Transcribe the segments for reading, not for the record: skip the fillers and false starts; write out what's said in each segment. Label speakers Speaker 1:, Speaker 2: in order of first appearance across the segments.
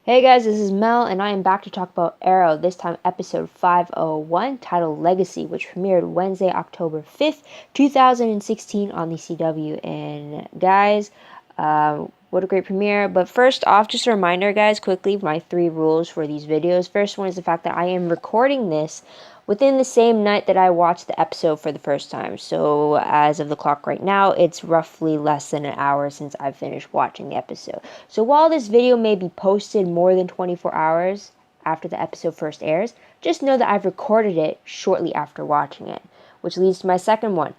Speaker 1: Hey guys, this is Mel, and I am back to talk about Arrow, this time episode 501, titled Legacy, which premiered Wednesday, October 5th, 2016 on the CW. And guys, what a great premiere. But first off, just a reminder, guys, quickly, my 3 rules for these videos. First one is the fact that I am recording this within the same night that I watched the episode for the first time. So as of the clock right now, it's roughly less than an hour since I've finished watching the episode. So while this video may be posted more than 24 hours after the episode first airs, just know that I've recorded it shortly after watching it. Which leads to my second one.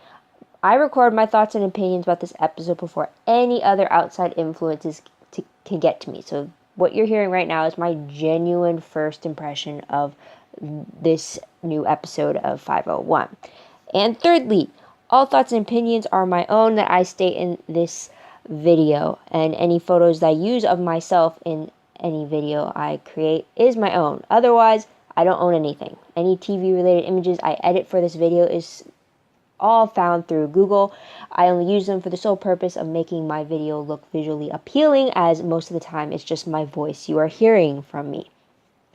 Speaker 1: I record my thoughts and opinions about this episode before any other outside influences can get to me. So what you're hearing right now is my genuine first impression of this new episode of 501. And thirdly, all thoughts and opinions are my own that I state in this video, and any photos that I use of myself in any video I create is my own. Otherwise, I don't own anything. Any TV related images I edit for this video is all found through Google. I only use them for the sole purpose of making my video look visually appealing, as most of the time it's just my voice you are hearing from me.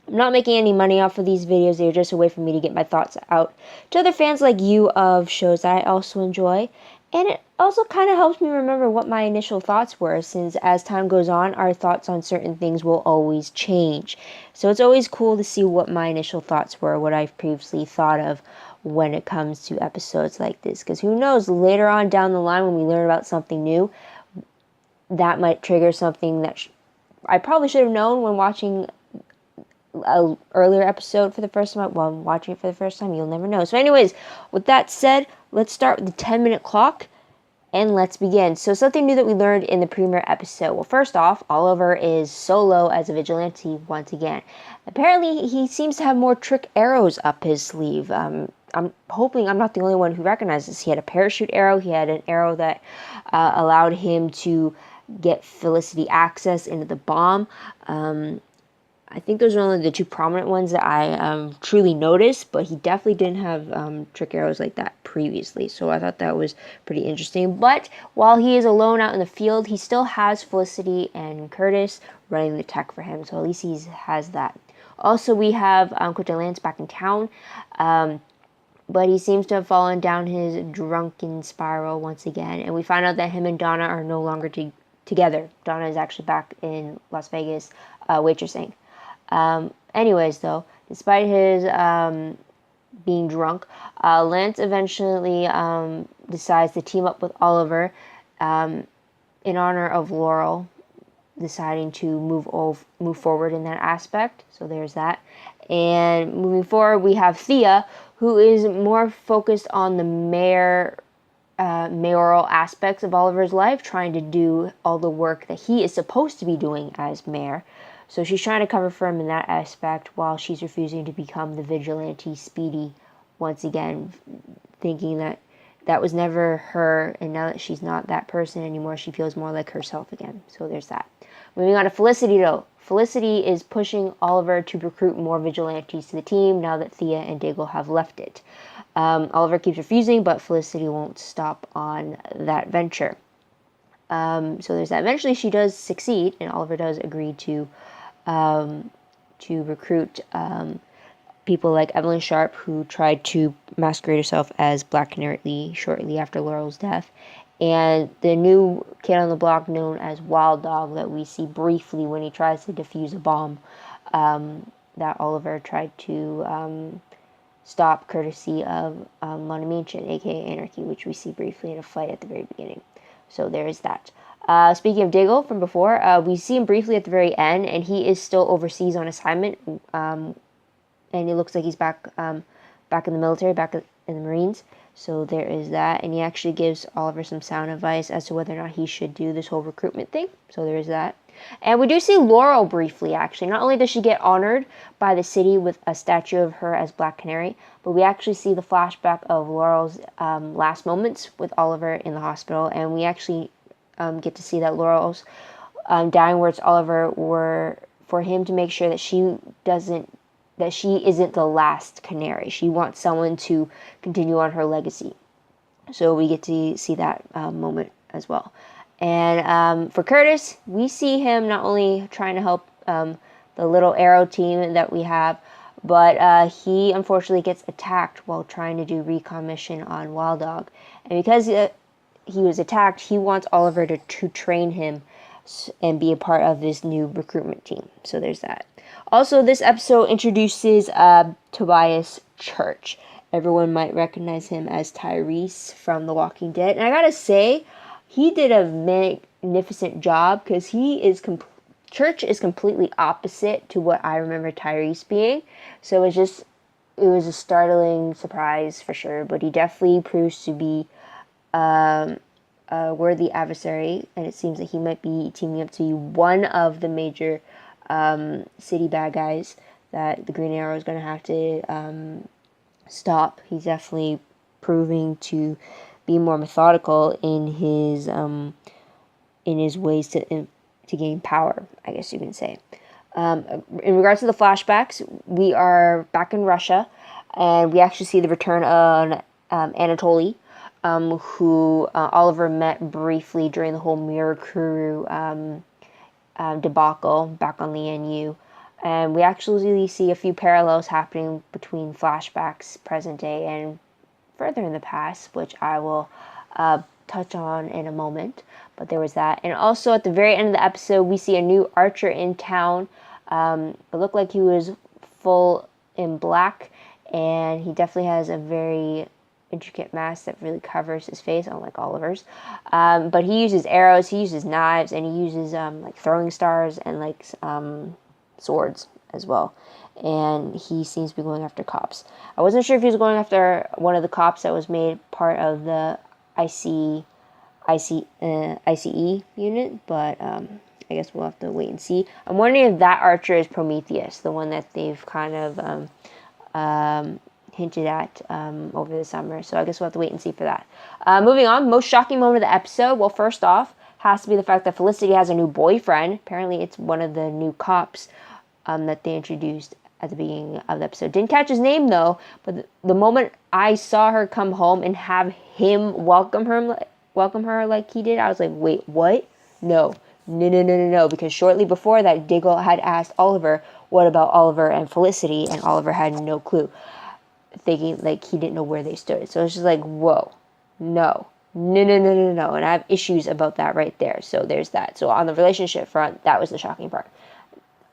Speaker 1: I'm not making any money off of these videos. They're just a way for me to get my thoughts out to other fans like you of shows that I also enjoy. And it also kind of helps me remember what my initial thoughts were, since as time goes on, our thoughts on certain things will always change. So it's always cool to see what my initial thoughts were, what I've previously thought of when it comes to episodes like this. Because who knows, later on down the line when we learn about something new, that might trigger something that I probably should have known when watching a earlier episode for the first time. While I'm watching it for the first time, you'll never know. So anyways, with that said, let's start with the 10-minute clock and let's begin. So something new that we learned in the premiere episode. Well, first off, Oliver is solo as a vigilante once again. Apparently, he seems to have more trick arrows up his sleeve. I'm hoping I'm not the only one who recognizes. He had a parachute arrow. He had an arrow that allowed him to get Felicity access into the bomb. I think those are only the 2 prominent ones that I truly noticed, but he definitely didn't have trick arrows like that previously, so I thought that was pretty interesting. But while he is alone out in the field, he still has Felicity and Curtis running the tech for him, so at least he has that. Also, we have Coach Lance back in town, but he seems to have fallen down his drunken spiral once again, and we find out that him and Donna are no longer together. Donna is actually back in Las Vegas waitressing. Anyways, though, despite his being drunk, Lance eventually decides to team up with Oliver in honor of Laurel deciding to move forward in that aspect. So there's that. And moving forward, we have Thea, who is more focused on the mayoral aspects of Oliver's life, trying to do all the work that he is supposed to be doing as mayor. So she's trying to cover for him in that aspect while she's refusing to become the vigilante Speedy once again, thinking that that was never her, and now that she's not that person anymore, she feels more like herself again. So there's that. Moving on to Felicity, though. Felicity is pushing Oliver to recruit more vigilantes to the team now that Thea and Diggle have left it. Oliver keeps refusing, but Felicity won't stop on that venture. So there's that. Eventually she does succeed, and Oliver does agree to recruit people like Evelyn Sharp, who tried to masquerade herself as Black Canary shortly after Laurel's death, and the new kid on the block known as Wild Dog that we see briefly when he tries to defuse a bomb that Oliver tried to stop, courtesy of Monomanian, aka Anarchy, which we see briefly in a fight at the very beginning. So there is that. Speaking of Diggle from before, we see him briefly at the very end, and he is still overseas on assignment, and it looks like he's back in the military, back in the Marines. So there is that, and he actually gives Oliver some sound advice as to whether or not he should do this whole recruitment thing. So there is that. And we do see Laurel briefly, actually. Not only does she get honored by the city with a statue of her as Black Canary, but we actually see the flashback of Laurel's last moments with Oliver in the hospital, and we actually get to see that Laurel's dying words to Oliver were for him to make sure that she isn't the last canary. She wants someone to continue on her legacy. So we get to see that moment as well. And for Curtis, we see him not only trying to help the little Arrow team that we have. But he unfortunately gets attacked while trying to do recon mission on Wild Dog. And because he was attacked, he wants Oliver to train him and be a part of this new recruitment team. So there's that. Also, this episode introduces Tobias Church. Everyone might recognize him as Tyrese from The Walking Dead. And I gotta say, he did a magnificent job because Church is completely opposite to what I remember Tyrese being. So it was a startling surprise for sure. But he definitely proves to be a worthy adversary, and it seems that he might be teaming up to be one of the major city bad guys that the Green Arrow is going to have to stop. He's definitely proving to be more methodical in his ways to gain power, I guess you can say. In regards to the flashbacks, we are back in Russia, and we actually see the return of Anatoly, who Oliver met briefly during the whole Mirror Crew debacle back on the NU. And we actually see a few parallels happening between flashbacks, present day, and further in the past, which I will touch on in a moment. But there was that. And also at the very end of the episode, we see a new archer in town. It looked like he was full in black, and he definitely has a very intricate mask that really covers his face, unlike Oliver's. But he uses arrows, he uses knives, and he uses like throwing stars and like swords as well. And he seems to be going after cops. I wasn't sure if he was going after one of the cops that was made part of the ICE unit, but I guess we'll have to wait and see. I'm wondering if that archer is Prometheus, the one that they've kind of hinted at over the summer. So I guess we'll have to wait and see for that. Moving on, most shocking moment of the episode. Well, first off, has to be the fact that Felicity has a new boyfriend. Apparently, it's one of the new cops that they introduced at the beginning of the episode. Didn't catch his name though, but the moment I saw her come home and have him welcome her like he did, I was like, wait, what? No, because shortly before that, Diggle had asked Oliver, what about Oliver and Felicity? And Oliver had no clue, thinking like he didn't know where they stood. So it's just like, whoa, no. And I have issues about that right there. So there's that. So on the relationship front, that was the shocking part.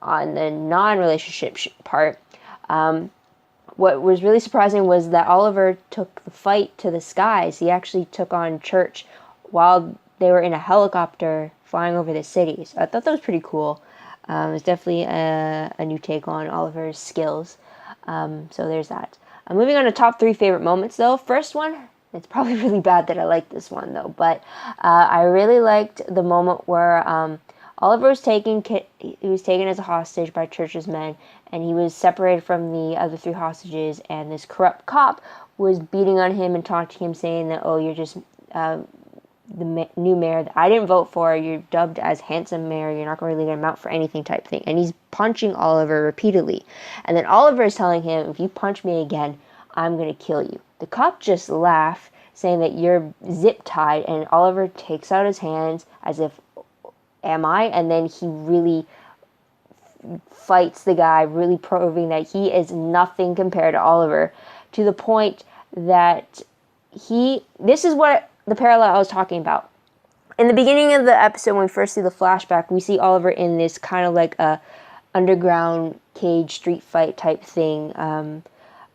Speaker 1: On the non-relationship part, what was really surprising was that Oliver took the fight to the skies. He actually took on Church while they were in a helicopter flying over the city. So I thought that was pretty cool. It was definitely a new take on Oliver's skills. So there's that. Moving on to top 3 favorite moments, though. First one, it's probably really bad that I like this one, though. But I really liked the moment where Oliver was taken as a hostage by Church's men, and he was separated from the other 3 hostages, and this corrupt cop was beating on him and taunting him, saying that, oh, you're just the new mayor that I didn't vote for, you're dubbed as handsome mayor, you're not really going to amount for anything type thing. And he's punching Oliver repeatedly. And then Oliver is telling him, if you punch me again, I'm going to kill you. The cop just laughed, saying that you're zip-tied, and Oliver takes out his hands as if, am I? And then he really fights the guy, really proving that he is nothing compared to Oliver, to the point that this is what the parallel I was talking about. In the beginning of the episode, when we first see the flashback, we see Oliver in this kind of like a underground cage street fight type thing,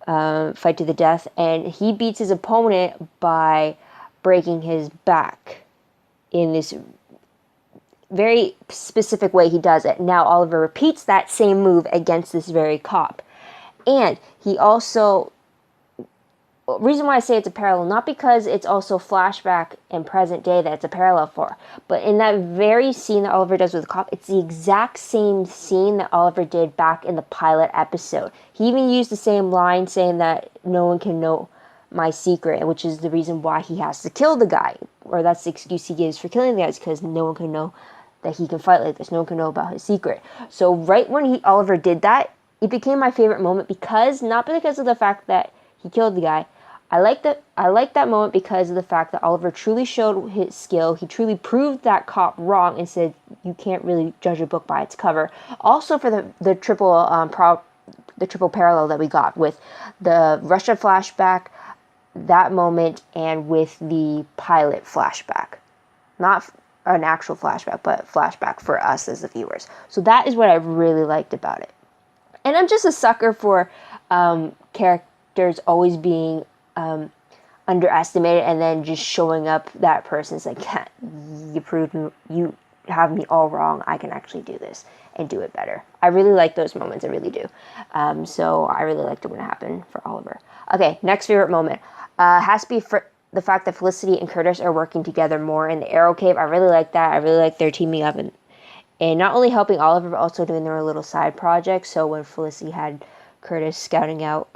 Speaker 1: fight to the death, and he beats his opponent by breaking his back in this very specific way. He does it. Now Oliver repeats that same move against this very cop. And he also, reason why I say it's a parallel, not because it's also flashback and present day that it's a parallel for, but in that very scene that Oliver does with the cop, it's the exact same scene that Oliver did back in the pilot episode. He even used the same line, saying that no one can know my secret, which is the reason why he has to kill the guy, or that's the excuse he gives for killing the guys, because no one can know that he can fight like this. No one can know about his secret. So right when Oliver did that, it became my favorite moment, because not because of the fact that he killed the guy. I like that moment because of the fact that Oliver truly showed his skill. He truly proved that cop wrong and said you can't really judge a book by its cover. Also for the triple parallel that we got with the Russia flashback, that moment, and with the pilot flashback. Not an actual flashback, but flashback for us as the viewers. So that is what I really liked about it. And I'm just a sucker for characters always being underestimated and then just showing up that person's like, you proved me, you have me all wrong. I can actually do this and do it better. I really like those moments. I really do. So I really liked it when it happened for Oliver. Okay, next favorite moment. Has to be for the fact that Felicity and Curtis are working together more in the Arrow Cave. I really like that. I really like their teaming up and not only helping Oliver, but also doing their little side projects. So when Felicity had Curtis scouting out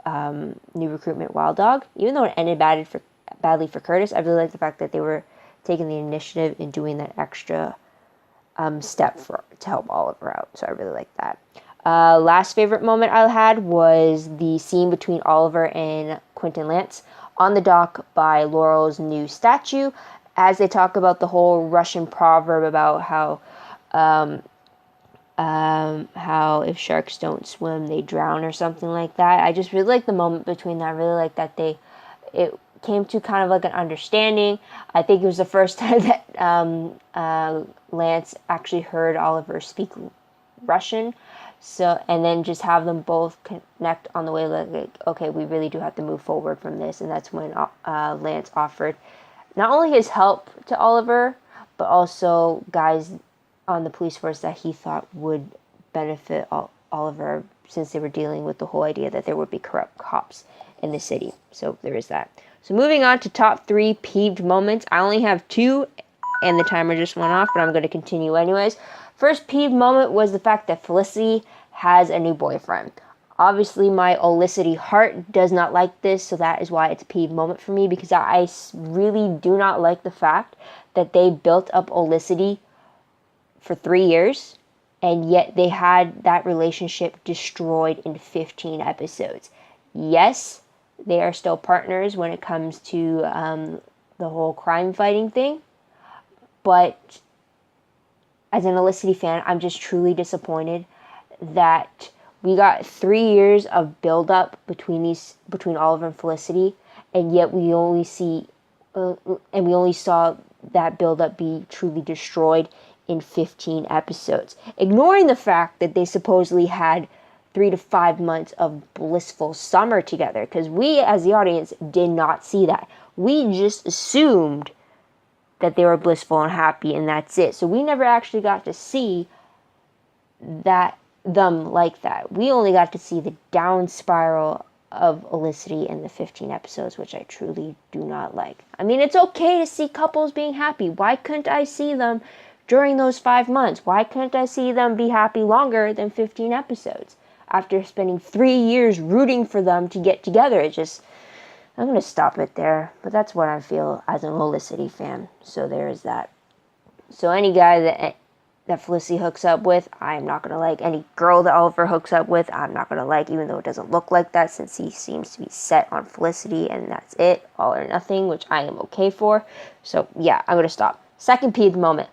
Speaker 1: new recruitment Wild Dog, even though it ended badly for Curtis, I really like the fact that they were taking the initiative and doing that extra step to help Oliver out. So I really like that. Last favorite moment I had was the scene between Oliver and Quentin Lance on the dock by Laurel's new statue, as they talk about the whole Russian proverb about how if sharks don't swim, they drown or something like that. I just really like the moment between them. I really like that it came to kind of like an understanding. I think it was the first time that Lance actually heard Oliver speak Russian. So, and then just have them both connect on the way, like, okay, we really do have to move forward from this. And that's when Lance offered not only his help to Oliver, but also guys on the police force that he thought would benefit Oliver, since they were dealing with the whole idea that there would be corrupt cops in the city. So there is that. So moving on to top 3 peeved moments. I only have 2, and the timer just went off, but I'm going to continue anyways. First peeved moment was the fact that Felicity has a new boyfriend. Obviously, my Olicity heart does not like this, so that is why it's a peeved moment for me, because I really do not like the fact that they built up Olicity for 3 years, and yet they had that relationship destroyed in 15 episodes. Yes, they are still partners when it comes to the whole crime fighting thing, but as an Olicity fan, I'm just truly disappointed that we got 3 years of build-up between Oliver and Felicity, and yet we only saw that build-up be truly destroyed in 15 episodes, ignoring the fact that they supposedly had 3 to 5 months of blissful summer together, because we as the audience did not see that. We just assumed that they were blissful and happy, and that's it. So we never actually got to see them like that. We only got to see the down spiral of Olicity in the 15 episodes, which I truly do not like. I mean, it's okay to see couples being happy. Why couldn't I see them during those 5 months? Why couldn't I see them be happy longer than 15 episodes? After spending 3 years rooting for them to get together, I'm going to stop it there. But that's what I feel as an Olicity fan. So there is that. So any guy that Felicity hooks up with, I'm not going to like. Any girl that Oliver hooks up with, I'm not going to like, even though it doesn't look like that, since he seems to be set on Felicity, and that's it, all or nothing, which I am okay for. So yeah, I'm going to stop. Second peeved moment.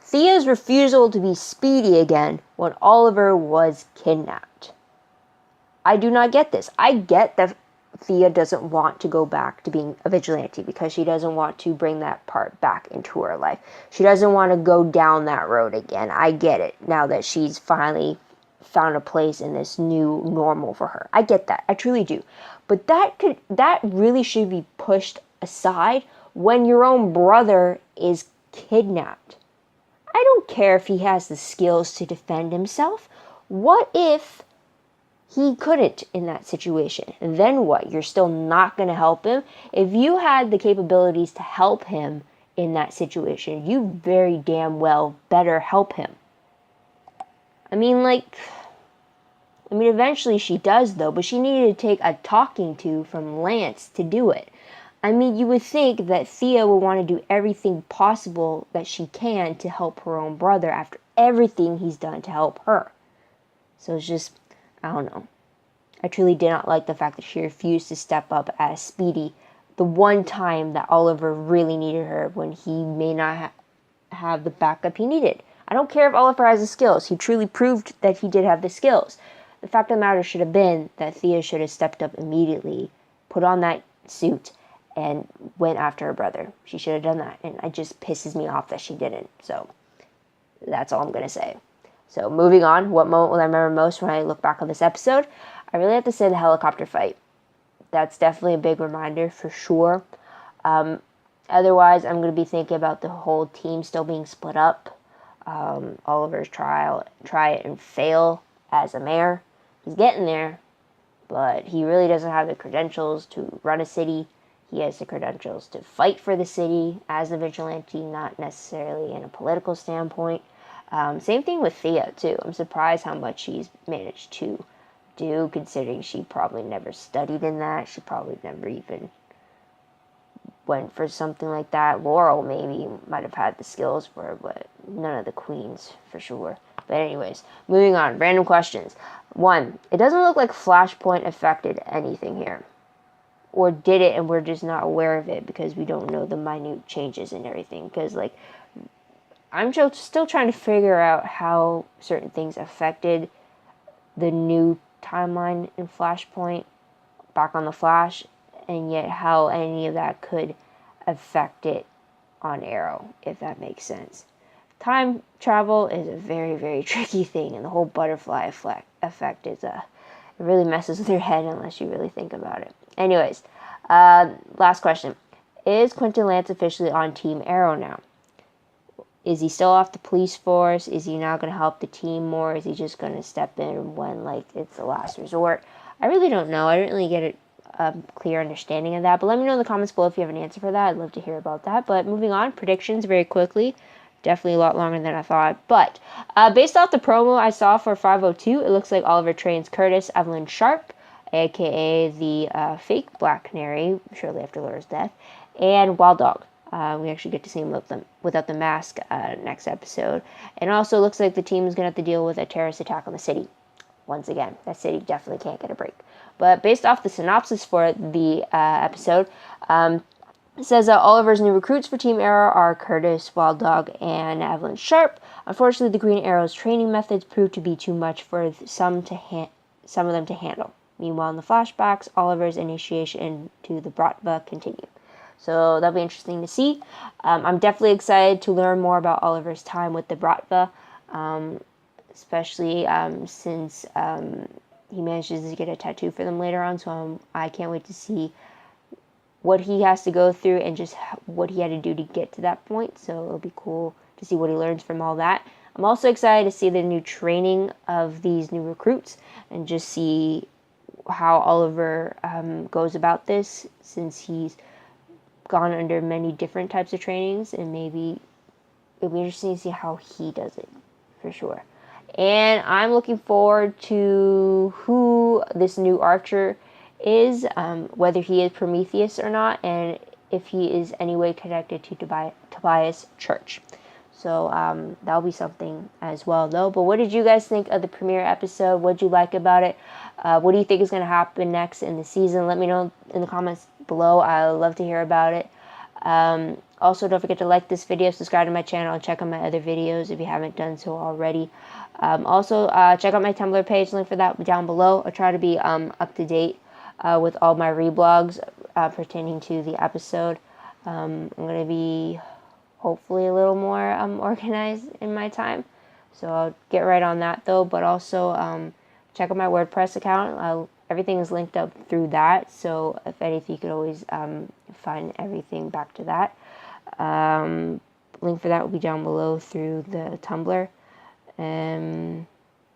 Speaker 1: Thea's refusal to be Speedy again when Oliver was kidnapped. I do not get this. I get that Thea doesn't want to go back to being a vigilante because she doesn't want to bring that part back into her life. She doesn't want to go down that road again. I get it now that she's finally found a place in this new normal for her. I get that. I truly do. But that really should be pushed aside when your own brother is kidnapped. I don't care if he has the skills to defend himself. What if he couldn't in that situation? Then what? You're still not going to help him? If you had the capabilities to help him in that situation, you very damn well better help him. I mean, eventually she does, though, but she needed to take a talking to from Lance to do it. I mean, you would think that Thea would want to do everything possible that she can to help her own brother after everything he's done to help her. So it's just, I don't know. I truly did not like the fact that she refused to step up as Speedy the one time that Oliver really needed her when he may not have the backup he needed. I don't care if Oliver has the skills. He truly proved that he did have the skills. The fact of the matter should have been that Thea should have stepped up immediately, put on that suit, and went after her brother. She should have done that, and it just pisses me off that she didn't. So that's all I'm going to say. So moving on, what moment will I remember most when I look back on this episode? I really have to say the helicopter fight. That's definitely a big reminder for sure. Otherwise, I'm going to be thinking about the whole team still being split up. Oliver's try it and fail as a mayor. He's getting there, but he really doesn't have the credentials to run a city. He has the credentials to fight for the city as a vigilante, not necessarily in a political standpoint. Same thing with Thea, too. I'm surprised how much she's managed to do, considering she probably never studied in that. She probably never even went for something like that. Laurel maybe might have had the skills for it, but none of the queens for sure. But anyways, moving on. Random questions. 1. It doesn't look like Flashpoint affected anything here. Or did it and we're just not aware of it because we don't know the minute changes and everything. Because, like, I'm still trying to figure out how certain things affected the new timeline in Flashpoint back on the Flash, and yet how any of that could affect it on Arrow, if that makes sense. Time travel is a very, very tricky thing, and the whole butterfly effect is it really messes with your head unless you really think about it. Anyways, last question. Is Quentin Lance officially on Team Arrow now? Is he still off the police force? Is he now going to help the team more? Is he just going to step in when, like, it's the last resort? I really don't know. I didn't really get a clear understanding of that. But let me know in the comments below if you have an answer for that. I'd love to hear about that. But moving on, predictions very quickly. Definitely a lot longer than I thought. But based off the promo I saw for 502, it looks like Oliver trains Curtis Evelyn Sharp, a.k.a. the fake Black Canary, shortly after Laura's death, and Wild Dog. We actually get to see him without the mask next episode. And also looks like the team is going to have to deal with a terrorist attack on the city. Once again, that city definitely can't get a break. But based off the synopsis for the episode, it says that Oliver's new recruits for Team Arrow are Curtis, Wild Dog, and Evelyn Sharp. Unfortunately, the Green Arrow's training methods proved to be too much for some of them to handle. Meanwhile, in the flashbacks, Oliver's initiation into the Bratva continue. So that'll be interesting to see. I'm definitely excited to learn more about Oliver's time with the Bratva, especially since he manages to get a tattoo for them later on. So I can't wait to see what he has to go through and just what he had to do to get to that point. So it'll be cool to see what he learns from all that. I'm also excited to see the new training of these new recruits and just see how Oliver goes about this, since he's gone under many different types of trainings, and maybe it'll be interesting to see how he does it for sure. And I'm looking forward to who this new Archer is, whether he is Prometheus or not, and if he is any way connected to Tobias Church. So that'll be something as well, though. But what did you guys think of the premiere episode? What did you like about it? What do you think is going to happen next in the season? Let me know in the comments below. I would love to hear about it. Also, don't forget to like this video, subscribe to my channel, and check out my other videos if you haven't done so already. Also, check out my Tumblr page. Link for that will be down below. I try to be up to date with all my reblogs pertaining to the episode. I'm going to be hopefully a little more organized in my time. So I'll get right on that, though. But also check out my WordPress account. Everything is linked up through that. So if anything, you could always find everything back to that. Link for that will be down below through the Tumblr.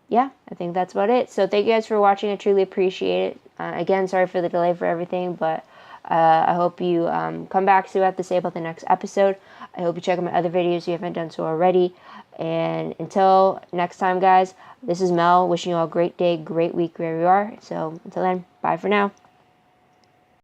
Speaker 1: Yeah, I think that's about it. So thank you guys for watching. I truly appreciate it. Again, sorry for the delay for everything, but I hope you come back, see what I have to say about the next episode. I hope you check out my other videos if you haven't done so already. And until next time, guys, this is Mel, wishing you all a great day, great week wherever you are. So until then, bye for now.